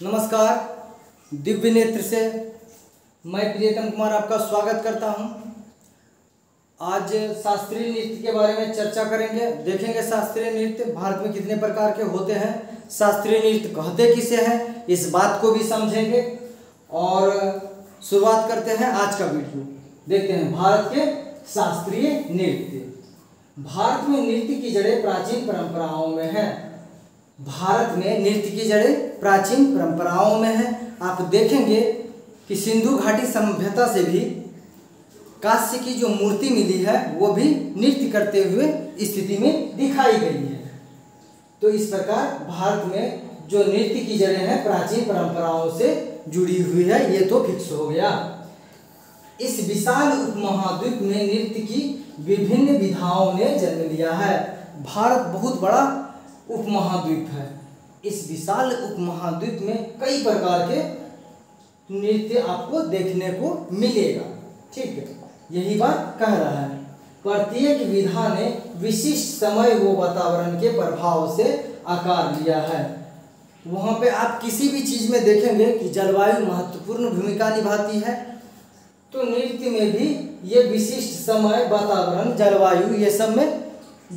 नमस्कार। दिव्य नेत्र से मैं प्रियतम कुमार आपका स्वागत करता हूं। आज शास्त्रीय नृत्य के बारे में चर्चा करेंगे। देखेंगे शास्त्रीय नृत्य भारत में कितने प्रकार के होते हैं, शास्त्रीय नृत्य कहते किसे हैं, इस बात को भी समझेंगे। और शुरुआत करते हैं आज का वीडियो। देखते हैं भारत के शास्त्रीय नृत्य। भारत में नृत्य की जड़ें प्राचीन परंपराओं में है। भारत में नृत्य की जड़ें प्राचीन परंपराओं में है। आप देखेंगे कि सिंधु घाटी सभ्यता से भी कांस्य की जो मूर्ति मिली है वो भी नृत्य करते हुए स्थिति में दिखाई गई है। तो इस प्रकार भारत में जो नृत्य की जड़ें हैं प्राचीन परंपराओं से जुड़ी हुई है, ये तो फिक्स हो गया। इस विशाल उपमहाद्वीप में नृत्य की विभिन्न विधाओं ने जन्म लिया है। भारत बहुत बड़ा उपमहाद्वीप है। इस विशाल उपमहाद्वीप में कई प्रकार के नृत्य आपको देखने को मिलेगा। ठीक है, यही बात कह रहा है। प्रत्येक विधा ने विशिष्ट समय व वातावरण के प्रभाव से आकार लिया है। वहाँ पे आप किसी भी चीज में देखेंगे कि जलवायु महत्वपूर्ण भूमिका निभाती है, तो नृत्य में भी ये विशिष्ट समय, वातावरण, जलवायु ये सब में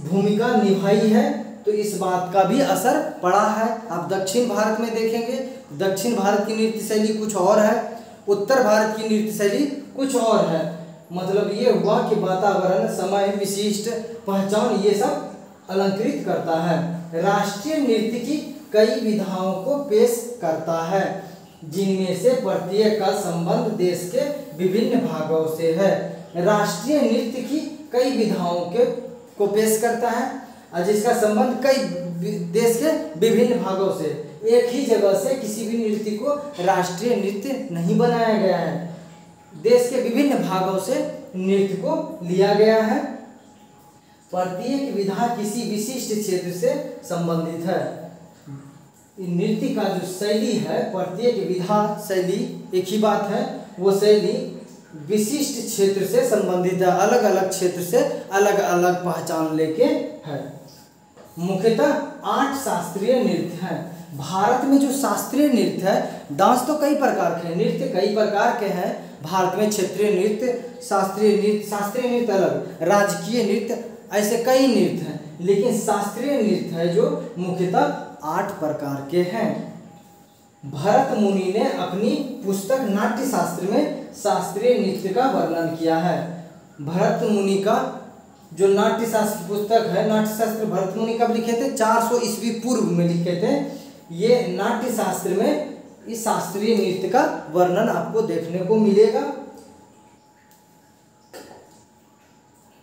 भूमिका निभाई है। तो इस बात का भी असर पड़ा है। आप दक्षिण भारत में देखेंगे, दक्षिण भारत की नृत्य शैली कुछ और है, उत्तर भारत की नृत्य शैली कुछ और है। मतलब ये हुआ कि वातावरण, समय, विशिष्ट पहचान ये सब अलंकृत करता है। राष्ट्रीय नृत्य की कई विधाओं को पेश करता है, जिनमें से प्रत्येक का संबंध देश के विभिन्न भागों से है। राष्ट्रीय नृत्य की कई विधाओं को पेश करता है और जिसका संबंध कई देश के विभिन्न भागों से। एक ही जगह से किसी भी नृत्य को राष्ट्रीय नृत्य नहीं बनाया गया है, देश के विभिन्न भागों से नृत्य को लिया गया है। प्रत्येक विधा किसी विशिष्ट क्षेत्र से संबंधित है। नृत्य का जो शैली है, प्रत्येक विधा शैली एक ही बात है, वो शैली विशिष्ट क्षेत्र से संबंधित है, अलग अलग क्षेत्र से अलग अलग पहचान लेके है। मुख्यतः 8 शास्त्रीय नृत्य हैं। भारत में जो शास्त्रीय नृत्य है, डांस तो कई प्रकार के हैं, नृत्य कई प्रकार के हैं भारत में। क्षेत्रीय नृत्य, शास्त्रीय नृत्य अलग, राजकीय नृत्य, ऐसे कई नृत्य हैं। लेकिन शास्त्रीय नृत्य है जो मुख्यतः 8 प्रकार के हैं। भरत मुनि ने अपनी पुस्तक नाट्य शास्त्र में शास्त्रीय नृत्य का वर्णन किया है। भरत मुनि का जो नाट्य शास्त्र पुस्तक है, नाट्य शास्त्र भरत मुनि कब लिखे थे? 400 ईस्वी पूर्व में लिखे थे। ये नाट्य शास्त्र में इस शास्त्रीय नृत्य का वर्णन आपको देखने को मिलेगा।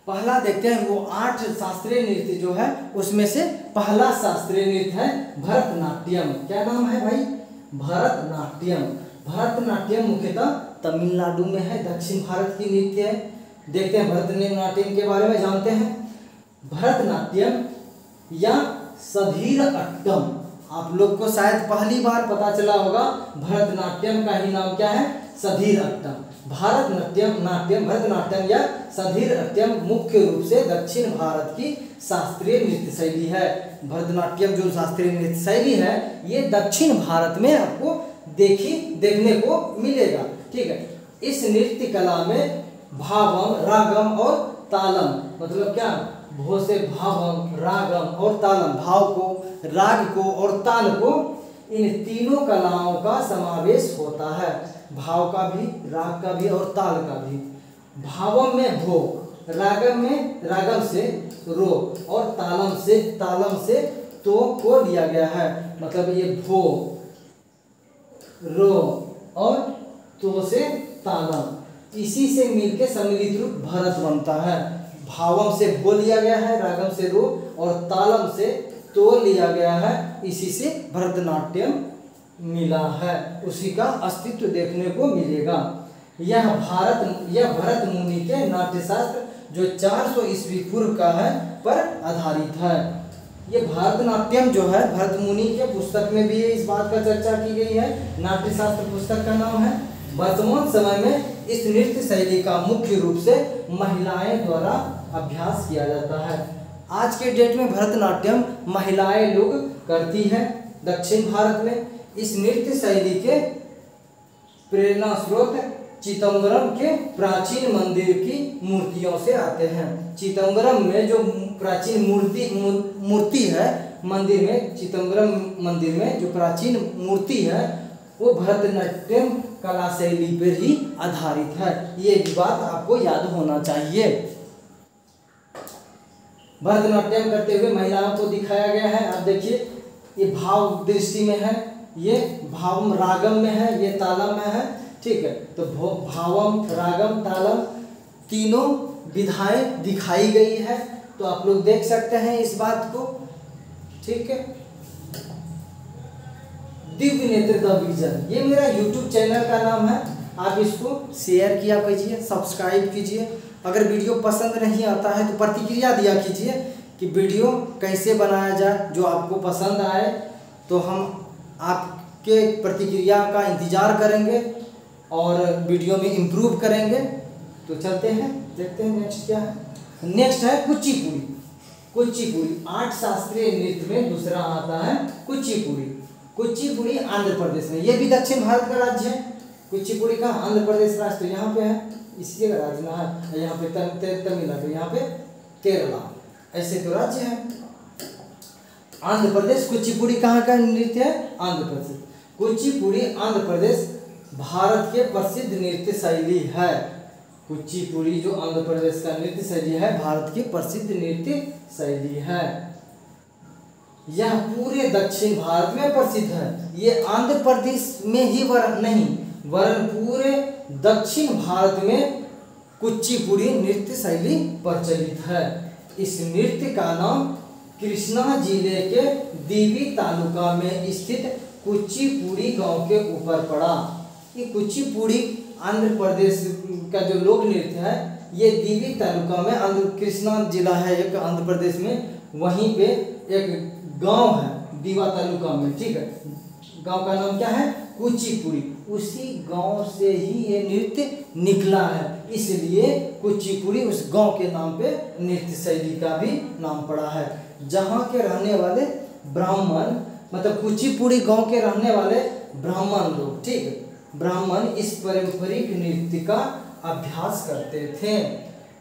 पहला देखते हैं, वो 8 शास्त्रीय नृत्य जो है उसमें से पहला शास्त्रीय नृत्य है भरतनाट्यम। क्या नाम है भाई? भरतनाट्यम। भरतनाट्यम मुख्यतः तमिलनाडु में है, दक्षिण भारत की नृत्य है। देखते हैं भरतनाट्यम के बारे में जानते हैं। भरतनाट्यम या सधीर अट्टम, आप लोग को शायद पहली बार पता चला होगा। भरतनाट्यम का ही नाम क्या है? सधीर अट्टम। भरतनाट्यम या सधीर अट्टम मुख्य रूप से दक्षिण भारत की शास्त्रीय नृत्य शैली है। भरतनाट्यम जो शास्त्रीय नृत्य शैली है, ये दक्षिण भारत में आपको देखने को मिलेगा। ठीक है, इस नृत्य कला में भावम, रागम और तालम, मतलब क्या? भो से भावम, रागम और तालम, भाव को, राग को और ताल को, इन तीनों कलाओं का समावेश होता है। भाव का भी, राग का भी और ताल का भी। भावम में भो, रागम से रो और तालम से तो को लिया गया है। मतलब ये भो, रो और तो से तालम, इसी से मिलके सम्मिलित रूप भरत बनता है। भावम से भो लिया गया है, रागम से रो और तालम से तो लिया गया है, इसी से भरतनाट्यम मिला है, उसी का अस्तित्व देखने को मिलेगा। यह भरत मुनि के नाट्यशास्त्र जो 400 ईस्वी पूर्व का है पर आधारित है। ये भरतनाट्यम जो है भरत मुनि के पुस्तक में भी इस बात का चर्चा की गई है। नाट्यशास्त्र पुस्तक का नाम है। वर्तमान समय में इस नृत्य शैली का मुख्य रूप से महिलाएं द्वारा अभ्यास किया जाता है। आज के डेट में भरतनाट्यम महिलाएं लोग करती हैं दक्षिण भारत में। इस नृत्य शैली के प्रेरणा स्रोत चिदंबरम के प्राचीन मंदिर की मूर्तियों से आते हैं। चिदंबरम में जो प्राचीन मूर्ति है मंदिर में, चिदंबरम मंदिर में जो प्राचीन मूर्ति है वो भरतनाट्यम कला शैली पर ही आधारित है। ये भी बात आपको याद होना चाहिए। भरतनाट्यम करते हुए महिलाओं को दिखाया गया है। आप देखिए ये भाव दृष्टि में है, ये भावम रागम में है, ये तालम में है। ठीक है, तो भावम रागम तालम तीनों विधाएं दिखाई गई है। तो आप लोग देख सकते हैं इस बात को। ठीक है, दिव्य नेत्र द विजन, ये मेरा YouTube चैनल का नाम है। आप इसको शेयर किया कीजिए, सब्सक्राइब कीजिए। अगर वीडियो पसंद नहीं आता है तो प्रतिक्रिया दिया कीजिए कि वीडियो कैसे बनाया जाए। जो आपको पसंद आए तो हम आपके प्रतिक्रिया का इंतज़ार करेंगे और वीडियो में इम्प्रूव करेंगे। तो चलते हैं, देखते हैं नेक्स्ट क्या है। नेक्स्ट है कुचिपुड़ी। कुचिपुड़ी 8 शास्त्रीय नृत्य में दूसरा आता है कुचिपुड़ी। कुचिपुड़ी आंध्र प्रदेश में, ये भी दक्षिण भारत का राज्य है। कुचिपुड़ी का आंध्र प्रदेश राज्य तो यहाँ पे है, इसी का राज्य में है। यहाँ पे तमिलनाडु, यहाँ पे केरला, ऐसे तो राज्य है। आंध्र प्रदेश। कुचिपुड़ी कहाँ का नृत्य है? आंध्र प्रदेश। कुचिपुड़ी आंध्र प्रदेश भारत के प्रसिद्ध नृत्य शैली है। कुचिपुड़ी जो आंध्र प्रदेश का नृत्य शैली है, भारत की प्रसिद्ध नृत्य शैली है। यह पूरे दक्षिण भारत में प्रसिद्ध है। ये आंध्र प्रदेश में ही वरन पूरे दक्षिण भारत में कुचिपुड़ी नृत्य शैली प्रचलित है। इस नृत्य का नाम कृष्णा जिले के देवी तालुका में स्थित कुचिपुड़ी गांव के ऊपर पड़ा। ये कुचिपुड़ी आंध्र प्रदेश का जो लोक नृत्य है, ये देवी तालुका में, कृष्णा जिला है एक आंध्र प्रदेश में, वहीं पे एक गांव है दीवा तालुका में। ठीक है, गांव का नाम क्या है? कुचिपुड़ी। उसी गांव से ही ये नृत्य निकला है, इसलिए कुचिपुड़ी उस गांव के नाम पे नृत्य शैली का भी नाम पड़ा है। जहाँ के रहने वाले ब्राह्मण, मतलब कुचिपुड़ी गांव के रहने वाले ब्राह्मण लोग, ठीक है, ब्राह्मण इस पारंपरिक नृत्य का अभ्यास करते थे।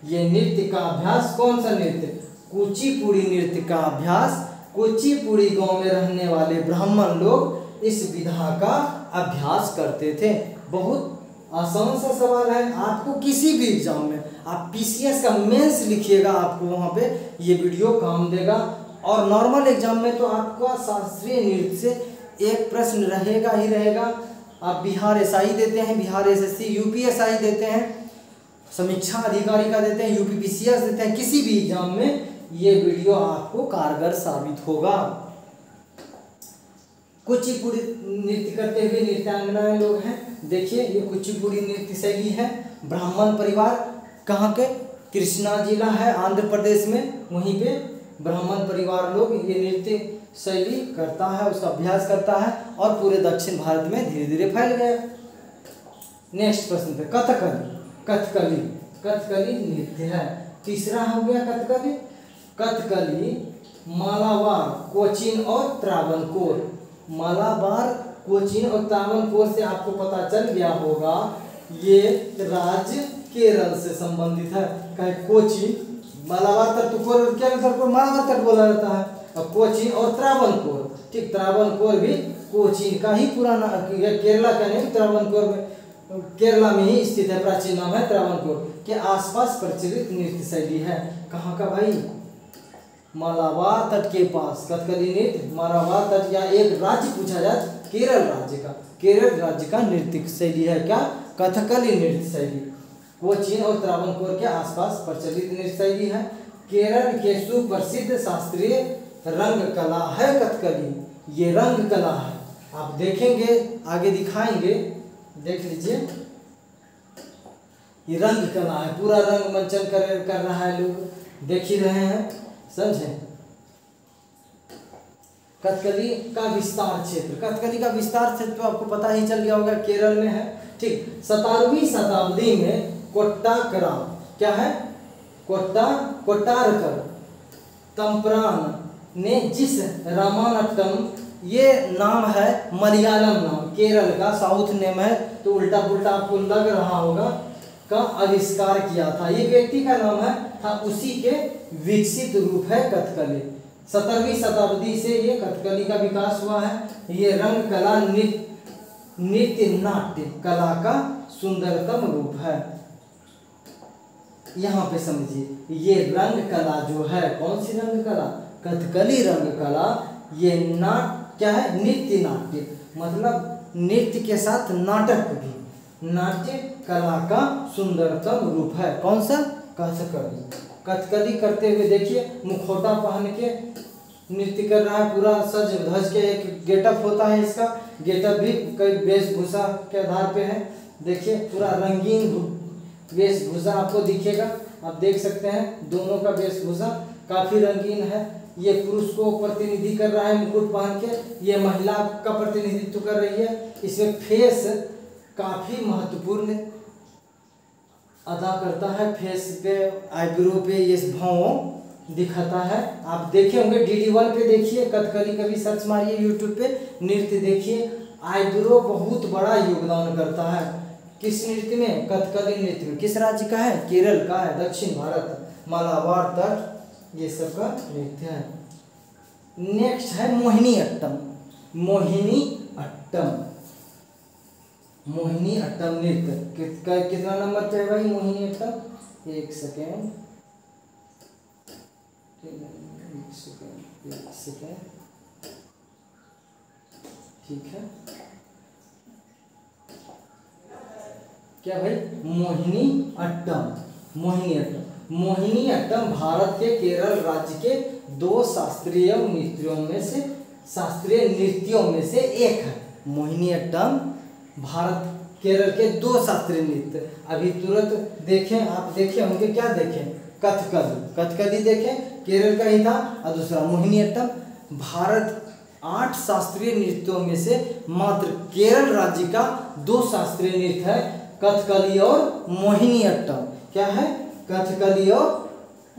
ये नृत्य का अभ्यास, कौन सा नृत्य? कुचिपुड़ी नृत्य का अभ्यास कुचिपुड़ी गांव में रहने वाले ब्राह्मण लोग इस विधा का अभ्यास करते थे। बहुत आसान सा सवाल है। आपको किसी भी एग्जाम में, आप PCS का मेंस लिखिएगा, आपको वहाँ पे ये वीडियो काम देगा। और नॉर्मल एग्जाम में तो आपका शास्त्रीय नृत्य से एक प्रश्न रहेगा ही रहेगा। आप बिहार SI देते हैं, बिहार SSC, UPSI देते हैं, समीक्षा अधिकारी का देते हैं, UPPCS देते हैं, किसी भी एग्जाम में ये वीडियो आपको कारगर साबित होगा। कुचिपुड़ी नृत्य करते हुए नृत्यांगनाएं लोग हैं। देखिए ये कुचिपुड़ी नृत्य शैली है। ब्राह्मण परिवार, कहाँ के? कृष्णा जिला है आंध्र प्रदेश में, वहीं पे ब्राह्मण परिवार लोग ये नृत्य शैली करता है, उसका अभ्यास करता है और पूरे दक्षिण भारत में धीरे धीरे फैल गया। नेक्स्ट प्रश्न पे कथकली। कथकली, कथकली नृत्य है। तीसरा हो गया कथकली। कथकली मालाबार, कोचीन और त्रावणकोर। मालाबार, कोचीन और त्रावणकोर से आपको पता चल गया होगा ये राज्य केरल से संबंधित है। कहे कोचीन, मालाबार तट तो केरल तट को मालाबार तट बोला जाता है। और कोचीन और त्रावणकोर, ठीक, त्रावणकोर भी कोचीन का ही पुराना, केरला का नहीं, त्रावणकोर में, केरला में ही स्थित है, प्राचीन नाम है त्रावणकोर के आसपास प्रचलित नृत्य शैली है। कहाँ का भाई? मालाबार तट के पास कथकली नृत्य। मालाबार तट, या एक राज्य पूछा जाए, केरल राज्य का, केरल राज्य का नृत्य शैली है क्या? कथकली नृत्य शैली। कोचीन और त्रावणकोर के आसपास प्रचलित नृत्य शैली है। केरल के सुप्रसिद्ध शास्त्रीय रंग कला है कथकली। ये रंग कला है, आप देखेंगे आगे दिखाएंगे, देख लीजिए। ये रंग कला है, पूरा रंग मंचन कर रहा है, लोग देख ही रहे हैं, समझे। कथकली का विस्तार क्षेत्र, कथकली का विस्तार क्षेत्र तो आपको पता ही चल गया होगा, केरल में है, ठीक। 17वीं शताब्दी में कोट्टाकरा, क्या है? कोट्टारकर तम्प्रान ने जिस रामानट्टम ये नाम है मलयालम नाम, केरल का साउथ नेम है, तो उल्टा पुल्टा आपको लग रहा होगा, का आविष्कार किया था। ये व्यक्ति का नाम है था, उसी के विकसित रूप है कथकली। 17वीं शताब्दी से ये कथकली का विकास हुआ है। ये रंग कला नृत्य नाट्य कला का सुंदरतम रूप है। यहाँ पे समझिए, ये रंग कला जो है, कौन सी रंग कला? कथकली रंग कला। ये क्या है? नृत्य नाट्य, मतलब नृत्य के साथ नाटक भी, नाट्य कला का सुंदरतम रूप है। कौन सा? कथकली। कथकली करते हुए देखिए, मुखौटा पहन के नृत्य कर रहा है, पूरा सज धज के, एक गेटअप होता है इसका, गेटअप भी कई वेशभूषा के आधार पे है। देखिए पूरा रंगीन वेशभूषा आपको दिखेगा, आप देख सकते हैं दोनों का वेशभूषा काफी रंगीन है। ये पुरुष को प्रतिनिधि कर रहा है मुकुट पहन के, ये महिला का प्रतिनिधित्व कर रही है। इसमें फेस काफी महत्वपूर्ण अदा करता है, फेस पे, आईब्रो पे ये भाव दिखाता है। आप देखे होंगे DD1 पे, देखिए कथकली, कभी सर्च मारिए यूट्यूब पे, नृत्य देखिए। आईब्रो बहुत बड़ा योगदान करता है किस नृत्य में? कथकली नृत्य में। किस राज्य का है? केरल का है, दक्षिण भारत, मालाबार तट, ये सब का नृत्य है। नेक्स्ट है मोहिनी अट्टम। मोहिनी अट्टम, मोहिनी अट्टम नृत्य कितना नंबर पे है भाई मोहिनी अट्टम? एक सेकेंड, ठीक है। क्या भाई? मोहिनी अट्टम। मोहिनी अट्टम, मोहिनी अट्टम भारत के केरल राज्य के 2 शास्त्रीय नृत्यों में से एक है। मोहिनी अट्टम भारत केरल के 2 शास्त्रीय नृत्य। अभी तुरंत देखें, आप देखे होंगे, क्या देखें? कथकली, कथकली देखें, केरल का ही था, और दूसरा मोहिनी अट्टम। भारत 8 शास्त्रीय नृत्यों में से मात्र केरल राज्य का 2 शास्त्रीय नृत्य है, कथकली और मोहिनी अट्टम। क्या है? कथकली और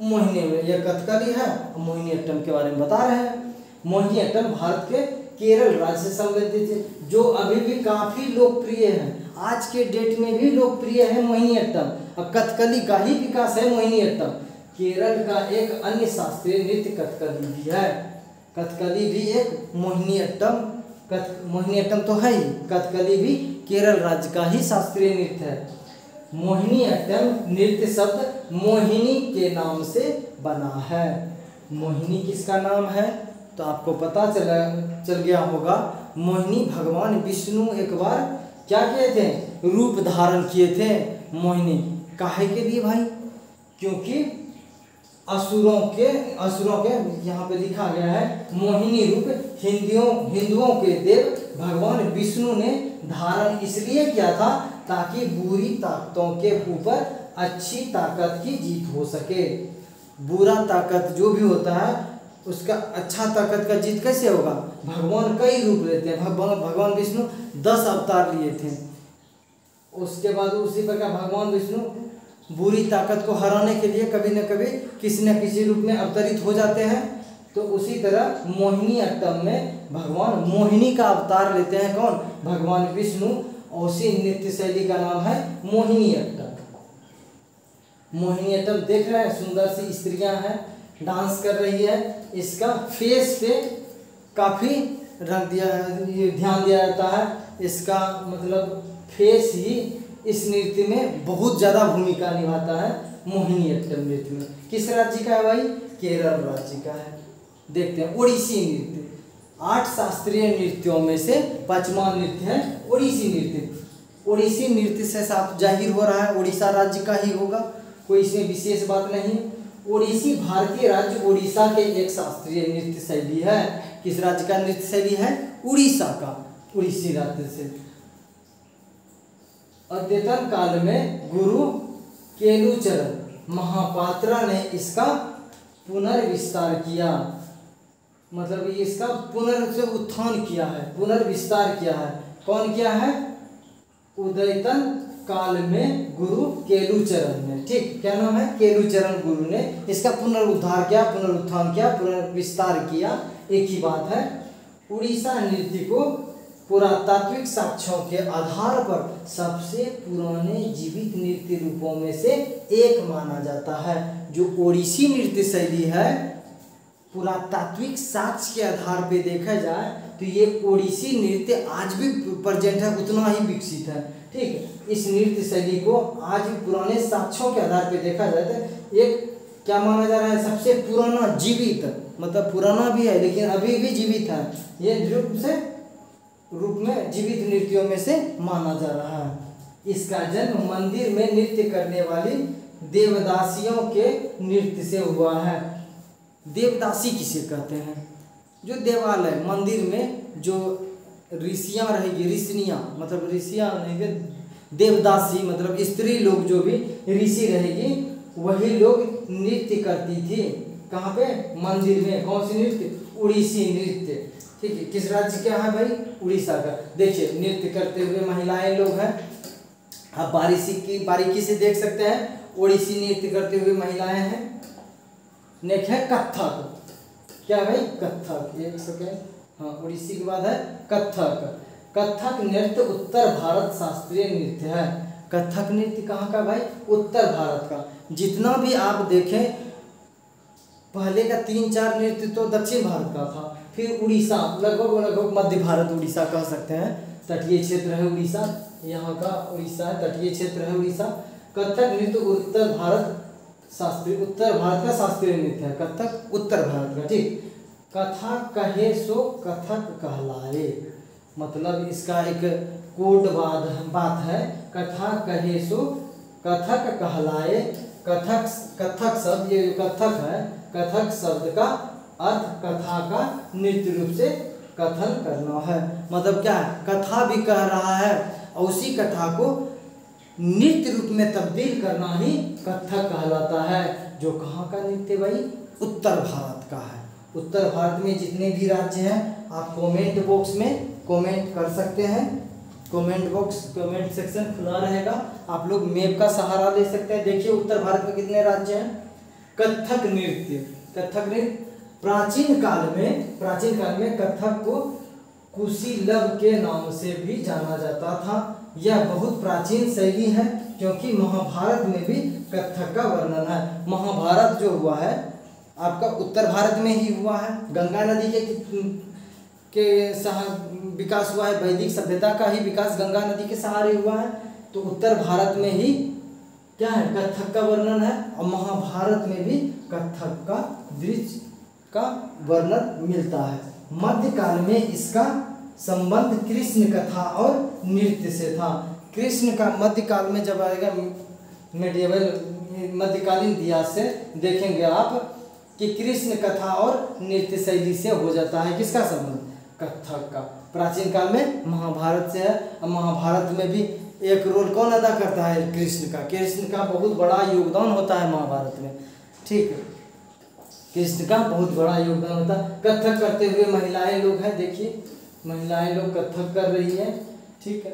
मोहिनी, यह कथकली है, मोहिनी अट्टम के बारे में बता रहे हैं। मोहिनी अट्टम भारत के केरल राज्य से संबंधित है, जो अभी भी काफी लोकप्रिय है, आज के डेट में भी लोकप्रिय है मोहिनी अट्टम। और कथकली का ही विकास है मोहिनी अट्टम। केरल का एक अन्य शास्त्रीय नृत्य कथकली भी है, कथकली भी एक मोहिनी अट्टम, मोहिनी अट्टम तो है ही, कथकली भी केरल राज्य का ही शास्त्रीय नृत्य है। मोहिनी अट्टम नृत्य शब्द मोहिनी के नाम से बना है। मोहिनी किसका नाम है? तो आपको पता चल गया होगा, मोहिनी भगवान विष्णु एक बार क्या किए थे? रूप धारण किए थे मोहिनी। काहे के लिए भाई? क्योंकि असुरों के यहाँ पे लिखा गया है, मोहिनी रूप हिंदुओं के देव भगवान विष्णु ने धारण इसलिए किया था ताकि बुरी ताकतों के ऊपर अच्छी ताकत की जीत हो सके। बुरा ताकत जो भी होता है उसका अच्छा ताकत का जीत कैसे होगा? भगवान कई रूप लेते हैं, भगवान विष्णु 10 अवतार लिए थे। उसके बाद उसी प्रकार भगवान विष्णु बुरी ताकत को हराने के लिए कभी न कभी किसी न किसी रूप में अवतरित हो जाते हैं। तो उसी तरह मोहिनी अट्टम में भगवान मोहिनी का अवतार लेते हैं। कौन? भगवान विष्णु। और उसी नृत्य शैली का नाम है मोहिनी अट्टम। मोहिनी अट्टम देख रहे हैं, सुंदर सी स्त्रियां हैं, डांस कर रही है। इसका फेस पे काफी ध्यान दिया जाता है। इसका मतलब फेस ही इस नृत्य में बहुत ज्यादा भूमिका निभाता है। मोहिनी अट्टम नृत्य में किस राज्य का है भाई? केरल राज्य का है। देखते हैं ओडिसी नृत्य। 8 शास्त्रीय नृत्यों में से 5वां नृत्य है ओडिसी नृत्य। ओडिसी नृत्य से साफ जाहिर हो रहा है उड़ीसा राज्य का ही होगा, कोई इसमें विशेष बात नहीं। ओडिसी भारतीय राज्य उड़ीसा के एक शास्त्रीय नृत्य शैली है। किस राज्य का नृत्य शैली है? उड़ीसा का, उड़ीसी राज्य से। अद्यतन काल में गुरु केलुचरण महापात्रा ने इसका पुनर्विस्तार किया, मतलब इसका पुनरुत्थान किया है, पुनर्विस्तार किया है। कौन किया है? उदयतन काल में गुरु केलुचरण ने। ठीक, क्या नाम है? केलुचरण गुरु ने इसका पुनरुद्धार किया, पुनरुत्थान किया, पुनर्विस्तार किया, एक ही बात है। उड़ीसा नृत्य को पुरातात्विक साक्ष्यों के आधार पर सबसे पुराने जीवित नृत्य रूपों में से एक माना जाता है। जो ओडिसी नृत्य शैली है, पुरातात्विक साक्ष्य के आधार पे देखा जाए तो ये ओडिसी नृत्य आज भी प्रेजेंट है, उतना ही विकसित है। ठीक है, इस नृत्य शैली को आज भी पुराने साक्ष्यों के आधार पे देखा जाए तो एक क्या माना जा रहा है, सबसे पुराना जीवित, मतलब पुराना भी है लेकिन अभी भी जीवित है, ये रूप में जीवित नृत्यों में से माना जा रहा है। इसका जन्म मंदिर में नृत्य करने वाली देवदासियों के नृत्य से हुआ है। देवदासी किसे कहते हैं? जो देवालय मंदिर में जो ऋषियाँ रहेगी, ऋषिनियाँ मतलब ऋषियाँ रहेंगे, देवदासी मतलब स्त्री लोग जो भी ऋषि रहेगी वही लोग नृत्य करती थी। कहाँ पे? मंदिर में। कौन सी नृत्य? उड़ीसी नृत्य। ठीक है, किस राज्य का है भाई? उड़ीसा का। देखिए नृत्य करते हुए महिलाएं लोग हैं, आप बारीकी से देख सकते हैं। ओडिसी नृत्य करते हुए महिलाएं हैं। नेक्स्ट है कथक। क्या भाई? कथक। एक सेकेंड, हाँ, उड़ीसी के बाद है कथक। कथक नृत्य उत्तर भारत शास्त्रीय नृत्य है। कथक नृत्य कहाँ का भाई? उत्तर भारत का। जितना भी आप देखें पहले का 3-4 नृत्य तो दक्षिण भारत का था, फिर उड़ीसा लगभग मध्य भारत उड़ीसा कह सकते हैं, तटीय क्षेत्र है उड़ीसा, यहाँ का उड़ीसा है, तटीय क्षेत्र है उड़ीसा। कथक नृत्य उत्तर भारत का शास्त्रीय नृत्य है। कथक उत्तर भारत का। ठीक, कथा कहे सो कथक कहलाए, मतलब इसका एक कोड बात है। कथा कहे सो कथक कहलाए। कथक शब्द, ये जो कथक है, कथक शब्द का अर्थ कथा का नृत्य रूप से कथन करना है। मतलब क्या है? कथा भी कह रहा है और उसी कथा को नृत्य रूप में तब्दील करना ही कथक कहलाता है। जो कहाँ का नृत्य भाई? उत्तर भारत का है। उत्तर भारत में जितने भी राज्य हैं आप कमेंट बॉक्स में कमेंट कर सकते हैं। कमेंट सेक्शन खुला रहेगा, आप लोग मैप का सहारा ले सकते हैं। देखिए उत्तर भारत में कितने राज्य हैं। कथक नृत्य प्राचीन काल में कथक को कुशीलव के नाम से भी जाना जाता था। यह बहुत प्राचीन शैली है क्योंकि महाभारत में भी कथक का वर्णन है। महाभारत जो हुआ है आपका उत्तर भारत में ही हुआ है। गंगा नदी के विकास हुआ है, वैदिक सभ्यता का ही विकास गंगा नदी के सहारे हुआ है। तो उत्तर भारत में ही क्या है? कथक का वर्णन है। और महाभारत में भी कथक का दृश्य का वर्णन मिलता है। मध्यकाल में इसका संबंध कृष्ण कथा और नृत्य से था। कृष्ण का मध्यकाल में जब आएगा मेडिएवल मध्यकालीन इतिहास से देखेंगे आप कि कृष्ण कथा और नृत्य शैली से हो जाता है। किसका संबंध? कथक का। प्राचीन काल में महाभारत से है। और महाभारत में भी एक रोल कौन अदा करता है? कृष्ण का बहुत बड़ा योगदान होता है महाभारत में। ठीक है, कृष्ण का बहुत बड़ा योगदान होता है। कथक करते हुए महिलाएं लोग हैं, देखिए महिलाएं लोग कथक कर रही हैं। ठीक है,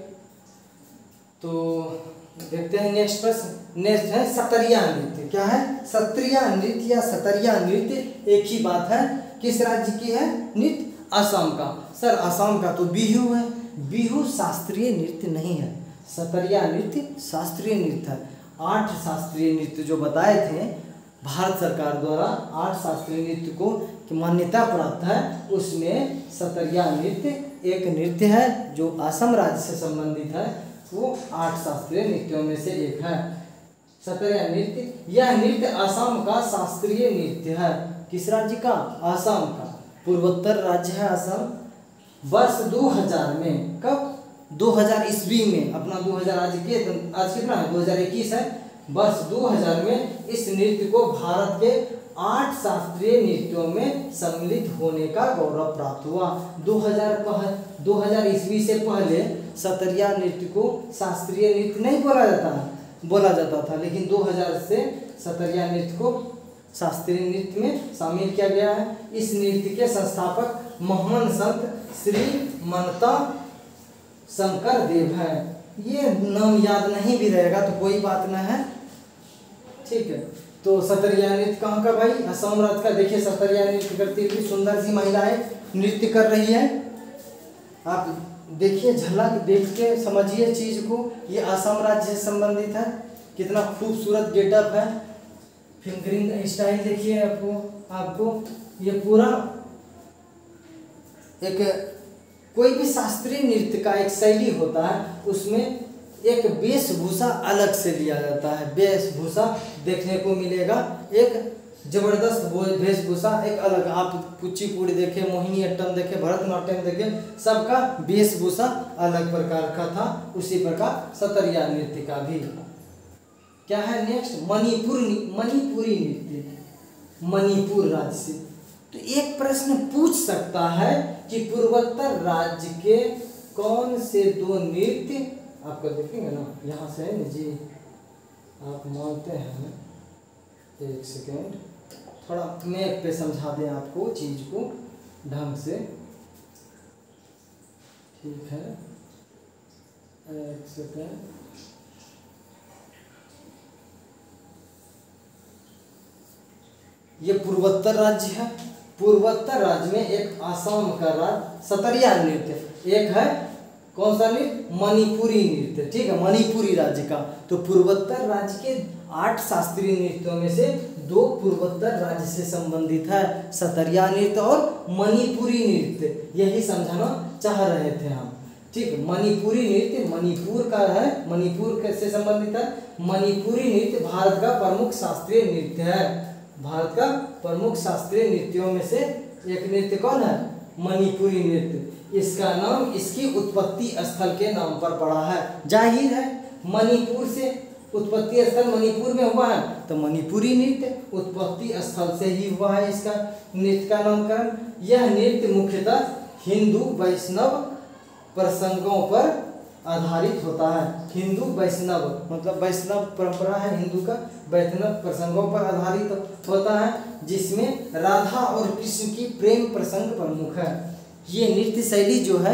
तो देखते हैं नेक्स्ट प्रश्न। नेक्स्ट है सतरिया नृत्य। क्या है? सत्रिया नृत्य या सतरिया नृत्य एक ही बात है। किस राज्य की है नृत्य? असम का। सर असम का तो बिहू है। बिहू शास्त्रीय नृत्य नहीं है। सतरिया नृत्य शास्त्रीय नृत्य है। 8 शास्त्रीय नृत्य जो बताए थे भारत सरकार द्वारा, 8 शास्त्रीय नृत्य को मान्यता प्राप्त है, उसमें सतरिया नृत्य एक नृत्य है जो असम राज्य से संबंधित है। वो 8 शास्त्रीय नृत्यों में से एक है सतरिया नृत्य। यह नृत्य असम का शास्त्रीय नृत्य है। किस राज्य का? असम का। पूर्वोत्तर राज्य है असम। वर्ष 2000 में, कब? 2000 ईस्वी में, अपना 2000 आज कितना है? 2021 है। वर्ष 2000 में इस नृत्य को भारत के 8 शास्त्रीय नृत्यों में सम्मिलित होने का गौरव प्राप्त हुआ। 2000 ईस्वी से पहले सतरिया नृत्य को शास्त्रीय नृत्य नहीं बोला जाता था, लेकिन 2000 से सतरिया नृत्य को शास्त्रीय नृत्य में शामिल किया गया है। इस नृत्य के संस्थापक महान संत श्री मनता शंकर देव है। ये नाम याद नहीं भी रहेगा तो कोई बात न है। ठीक है, तो सतरिया नृत्य कहाँ का भाई? असम राज्य का। देखिए सतरिया नृत्य करती हुई सुंदर सी महिलाएं नृत्य कर रही है। आप देखिए, झलक देख के समझिए चीज़ को। ये असम राज्य से संबंधित है। कितना खूबसूरत गेटअप है। फिंगरिंग स्टाइल देखिए आपको ये पूरा एक कोई भी शास्त्रीय नृत्य का एक शैली होता है, उसमें एक वेशभूषा अलग से लिया जाता है। वेशभूषा देखने को मिलेगा, एक जबरदस्त वेशभूषा एक अलग। आप कुचिपुड़ी देखे, मोहिनीअट्टम देखे, भरतनाट्यम देखे, सबका वेशभूषा अलग प्रकार का था। उसी प्रकार सतरिया नृत्य का भी क्या है नेक्स्ट, मणिपुरी नृत्य, मणिपुर राज्य से। तो एक प्रश्न पूछ सकता है कि पूर्वोत्तर राज्य के कौन से दो नृत्य, आपको देखेंगे ना, यहाँ से है ना जी, आप मानते हैं, एक सेकेंड, थोड़ा मैप पे समझा दें आपको चीज को ढंग से, ठीक है, एक सेकेंड। ये पूर्वोत्तर राज्य है। पूर्वोत्तर राज्य में एक असम का राज्य सतरिया नृत्य, एक है कौन सा नृत्य, मणिपुरी नृत्य, ठीक है, मणिपुरी राज्य का। तो पूर्वोत्तर राज्य के 8 शास्त्रीय नृत्यों में से 2 पूर्वोत्तर राज्य से संबंधित है, सतरिया नृत्य और मणिपुरी नृत्य। यही समझाना चाह रहे थे हम, ठीक है। मणिपुरी नृत्य मणिपुर का है, मणिपुर से संबंधित है। मणिपुरी नृत्य भारत का प्रमुख शास्त्रीय नृत्य है। भारत का प्रमुख शास्त्रीय नृत्यों में से एक नृत्य कौन है, मणिपुरी नृत्य। इसका नाम इसकी उत्पत्ति स्थल के नाम पर पड़ा है। जाहिर है मणिपुर से उत्पत्ति स्थल मणिपुर में हुआ है, तो मणिपुरी नृत्य उत्पत्ति स्थल से ही हुआ है इसका नृत्य का नामकरण। यह नृत्य मुख्यतः हिंदू वैष्णव प्रसंगों पर आधारित होता है। हिंदू वैष्णव मतलब वैष्णव परंपरा है हिंदू का, वैष्णव प्रसंगों पर आधारित होता है, जिसमें राधा और कृष्ण की प्रेम प्रसंग प्रमुख है। ये नृत्य शैली जो है,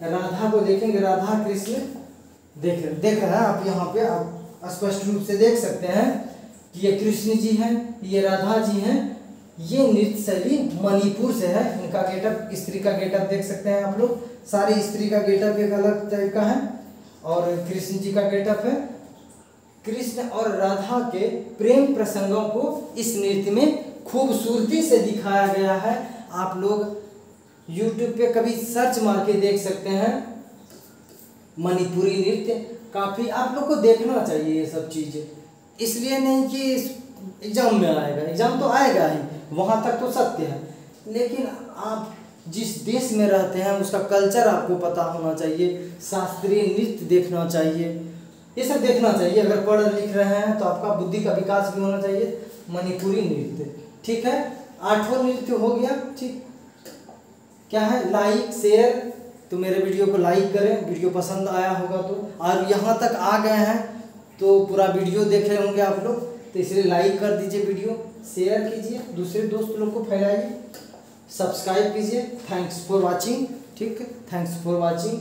राधा को देखेंगे, राधा कृष्ण देख रहे हैं आप, यहाँ पे आप स्पष्ट रूप से देख सकते हैं कि ये कृष्ण जी हैं, ये राधा जी हैं। ये नृत्य शैली मणिपुर से है। इनका गेटअप, स्त्री का गेटअप देख सकते हैं आप लोग, सारी स्त्री का गेटअप एक अलग टाइप का है और कृष्ण जी का गेटअप है। कृष्ण और राधा के प्रेम प्रसंगों को इस नृत्य में खूबसूरती से दिखाया गया है। आप लोग YouTube पे कभी सर्च मार के देख सकते हैं मणिपुरी नृत्य। काफ़ी आप लोग को देखना चाहिए ये सब चीज़ें, इसलिए नहीं कि एग्जाम में आएगा, एग्जाम तो आएगा ही, वहाँ तक तो सत्य है, लेकिन आप जिस देश में रहते हैं उसका कल्चर आपको पता होना चाहिए। शास्त्रीय नृत्य देखना चाहिए, ये सब देखना चाहिए। अगर पढ़ लिख रहे हैं तो आपका बुद्धि का विकास भी होना चाहिए। मणिपुरी नृत्य, ठीक है। 8वां नृत्य हो गया, ठीक। क्या है, लाइक शेयर, तो मेरे वीडियो को लाइक करें, वीडियो पसंद आया होगा तो। और यहाँ तक आ गए हैं तो पूरा वीडियो देख रहे होंगे आप लोग, तो इसलिए लाइक कर दीजिए, वीडियो शेयर कीजिए, दूसरे दोस्त लोग को फैलाइए, सब्सक्राइब कीजिए। थैंक्स फॉर वाचिंग, ठीक है, थैंक्स फॉर वाचिंग।